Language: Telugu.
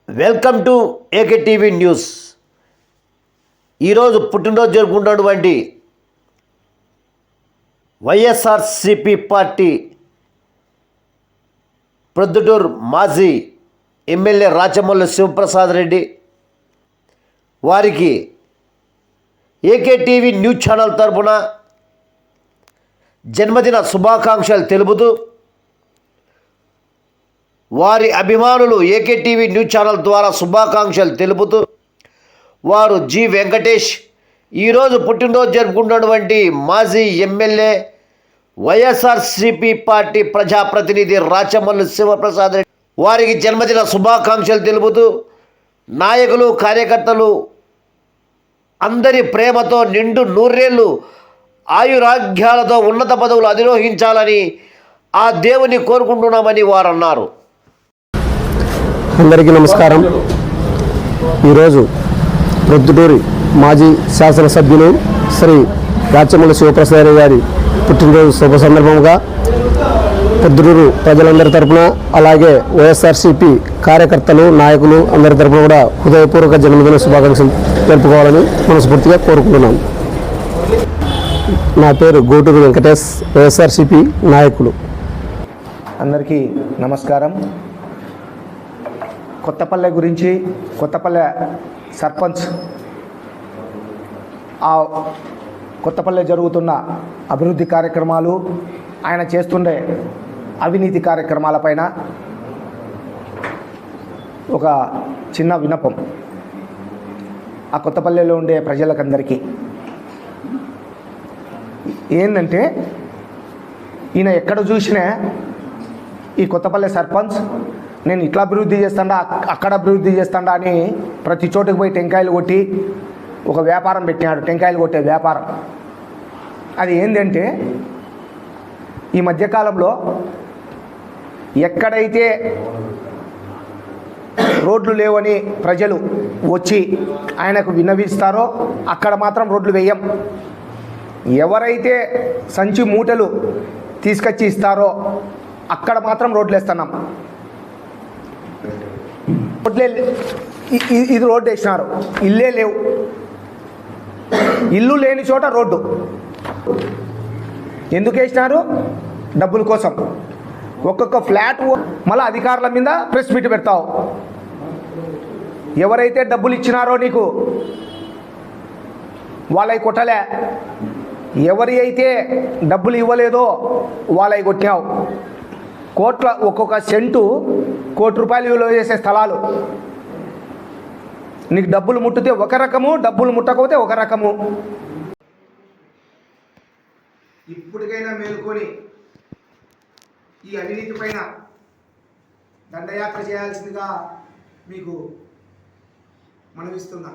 Welcome to AK TV news. ఈరోజు పుట్టినరోజు జరుపుకుంటున్నటువంటి వైఎస్ఆర్సిపి పార్టీ ప్రొద్దుటూరు మాజీ ఎమ్మెల్యే రాచమల్లు శివప్రసాద్ రెడ్డి వారికి ఏకే టీవీ న్యూస్ ఛానల్ తరపున జన్మదిన శుభాకాంక్షలు తెలుపుతూ వారి అభిమానులు ఏకే టీవీ న్యూస్ ఛానల్ ద్వారా శుభాకాంక్షలు తెలుపుతూ వారు జి వెంకటేష్ ఈరోజు పుట్టినరోజు జరుపుకుంటున్నటువంటి మాజీ ఎమ్మెల్యే వైఎస్ఆర్సిపి పార్టీ ప్రజాప్రతినిధి రాచమల్లు శివప్రసాద్ రెడ్డి వారికి జన్మదిన శుభాకాంక్షలు తెలుపుతూ నాయకులు కార్యకర్తలు అందరి ప్రేమతో నిండు నూరేళ్లు ఆయురాగ్యాలతో ఉన్నత పదవులు అధిరోహించాలని ఆ దేవుని కోరుకుంటున్నామని వారు అన్నారు. అందరికీ నమస్కారం. ఈరోజు ప్రొద్దుటూరి మాజీ శాసనసభ్యులు శ్రీ రాచమల్లు శివప్రసాద్ గారి పుట్టినరోజు శుభ సందర్భంగా ప్రొద్దుటూరు ప్రజలందరి తరపున అలాగే వైఎస్ఆర్సిపి కార్యకర్తలు నాయకులు అందరి తరపున కూడా హృదయపూర్వక జన్మదిన శుభాకాంక్షలు జరుపుకోవాలని మనస్ఫూర్తిగా కోరుకుంటున్నాను. నా పేరు గోటూరు వెంకటేష్, వైఎస్ఆర్సిపి నాయకులు. అందరికీ నమస్కారం. కొత్తపల్లె గురించి, కొత్తపల్లె సర్పంచ్, ఆ కొత్తపల్లె జరుగుతున్న అభివృద్ధి కార్యక్రమాలు, ఆయన చేస్తుండే అవినీతి కార్యక్రమాలపైన ఒక చిన్న విన్నపం ఆ కొత్తపల్లెలో ఉండే ప్రజలకందరికీ. ఏంటంటే ఈయన ఎక్కడ చూసినా ఈ కొత్తపల్లె సర్పంచ్ నేను ఇట్లా అభివృద్ధి చేస్తాడా అక్కడ అభివృద్ధి చేస్తాడా అని ప్రతి చోటుకు పోయి టెంకాయలు కొట్టి ఒక వ్యాపారం పెట్టినాడు, టెంకాయలు కొట్టే వ్యాపారం. అది ఏంటంటే ఈ మధ్యకాలంలో ఎక్కడైతే రోడ్లు లేవని ప్రజలు వచ్చి ఆయనకు విన్నవిస్తారో అక్కడ మాత్రం రోడ్లు వేయం. ఎవరైతే సంచి మూటలు తీసుకొచ్చి ఇస్తారో అక్కడ మాత్రం రోడ్లు వేస్తున్నాం. ఇది రోడ్డు వేసినారు, ఇల్లే లేవు. ఇల్లు లేని చోట రోడ్డు ఎందుకు వేసినారు? డబ్బుల కోసం. ఒక్కొక్క ఫ్లాట్ మళ్ళీ అధికారుల మీద ప్రెస్ మీట్ పెడతావు. ఎవరైతే డబ్బులు ఇచ్చినారో నీకు వాళ్ళవి కొట్టలే, ఎవరి అయితే డబ్బులు ఇవ్వలేదో వాళ్ళవి కొట్టావు. ఒక్కొక్క సెంటు ₹1,00,00,000 విలువ చేసే స్థలాలు. నీకు డబ్బులు ముట్టితే ఒక రకము, డబ్బులు ముట్టకపోతే ఒక రకము. ఇప్పటికైనా మేలుకొని ఈ అవినీతి పైన దండయాత్ర చేయాల్సిందిగా మీకు మనవిస్తున్నా.